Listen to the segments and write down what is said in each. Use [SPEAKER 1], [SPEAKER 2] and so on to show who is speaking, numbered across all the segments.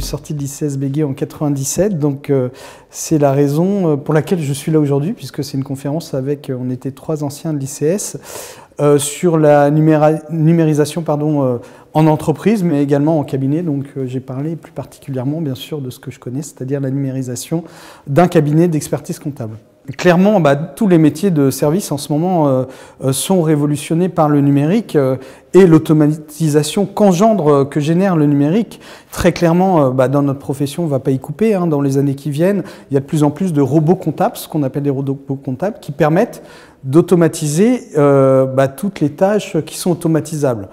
[SPEAKER 1] suis sorti de l'ICS Béguet en 97, donc c'est la raison pour laquelle je suis là aujourd'hui, puisque c'est une conférence avec, on était 3 anciens de l'ICS, sur la numérisation en entreprise, mais également en cabinet. Donc j'ai parlé plus particulièrement, bien sûr, de ce que je connais, c'est-à-dire la numérisation d'un cabinet d'expertise comptable. Clairement, tous les métiers de service en ce moment sont révolutionnés par le numérique et l'automatisation que génère le numérique. Très clairement, dans notre profession, on ne va pas y couper. Dans les années qui viennent, il y a de plus en plus de robots comptables, ce qu'on appelle des robots comptables, qui permettent d'automatiser toutes les tâches qui sont automatisables.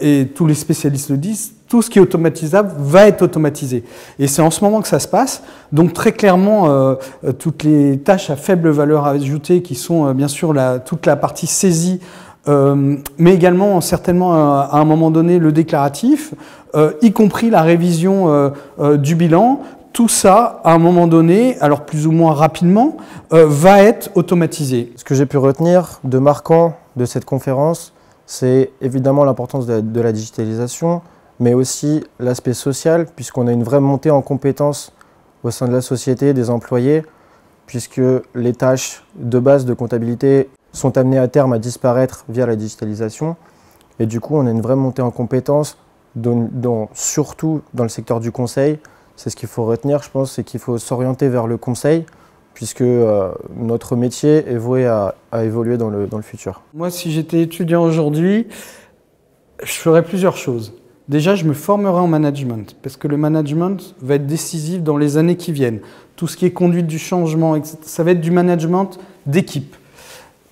[SPEAKER 1] Et tous les spécialistes le disent, tout ce qui est automatisable va être automatisé. Et c'est en ce moment que ça se passe. Donc très clairement, toutes les tâches à faible valeur ajoutée qui sont bien sûr toute la partie saisie, mais également certainement à un moment donné le déclaratif, y compris la révision du bilan, tout ça, à un moment donné, alors plus ou moins rapidement, va être automatisé.
[SPEAKER 2] Ce que j'ai pu retenir de marquant de cette conférence, c'est évidemment l'importance de la digitalisation, mais aussi l'aspect social, puisqu'on a une vraie montée en compétences au sein de la société, des employés, puisque les tâches de base de comptabilité sont amenées à terme à disparaître via la digitalisation. Et du coup, on a une vraie montée en compétences, surtout dans le secteur du conseil. C'est ce qu'il faut retenir, je pense, c'est qu'il faut s'orienter vers le conseil, puisque notre métier est voué à évoluer dans le futur.
[SPEAKER 1] Moi, si j'étais étudiant aujourd'hui, je ferais plusieurs choses. Déjà, je me formerai en management, parce que le management va être décisif dans les années qui viennent. Tout ce qui est conduite du changement, ça va être du management d'équipe.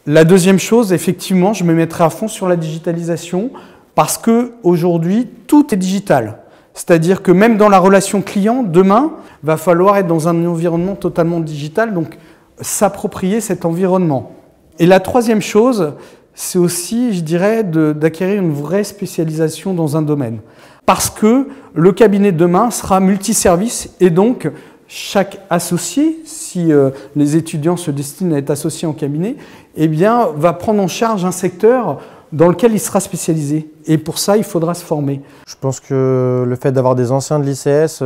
[SPEAKER 1] La deuxième chose, effectivement, je me mettrai à fond sur la digitalisation, parce qu'aujourd'hui, tout est digital. C'est-à-dire que même dans la relation client, demain, il va falloir être dans un environnement totalement digital, donc s'approprier cet environnement. Et la troisième chose, c'est aussi, je dirais, d'acquérir une vraie spécialisation dans un domaine. Parce que le cabinet de demain sera multiservice et donc chaque associé, si les étudiants se destinent à être associés en cabinet, eh bien, va prendre en charge un secteur dans lequel il sera spécialisé. Et pour ça, il faudra se former.
[SPEAKER 2] Je pense que le fait d'avoir des anciens de l'ICS,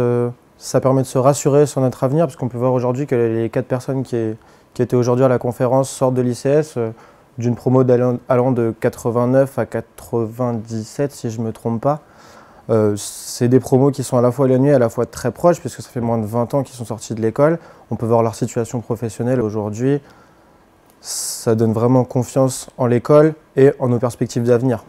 [SPEAKER 2] ça permet de se rassurer sur notre avenir, parce qu'on peut voir aujourd'hui que les 4 personnes qui étaient aujourd'hui à la conférence sortent de l'ICS d'une promo allant de 89 à 97, si je ne me trompe pas. C'est des promos qui sont à la fois éloignés et à la fois très proches, puisque ça fait moins de 20 ans qu'ils sont sortis de l'école. On peut voir leur situation professionnelle aujourd'hui. Ça donne vraiment confiance en l'école et en nos perspectives d'avenir.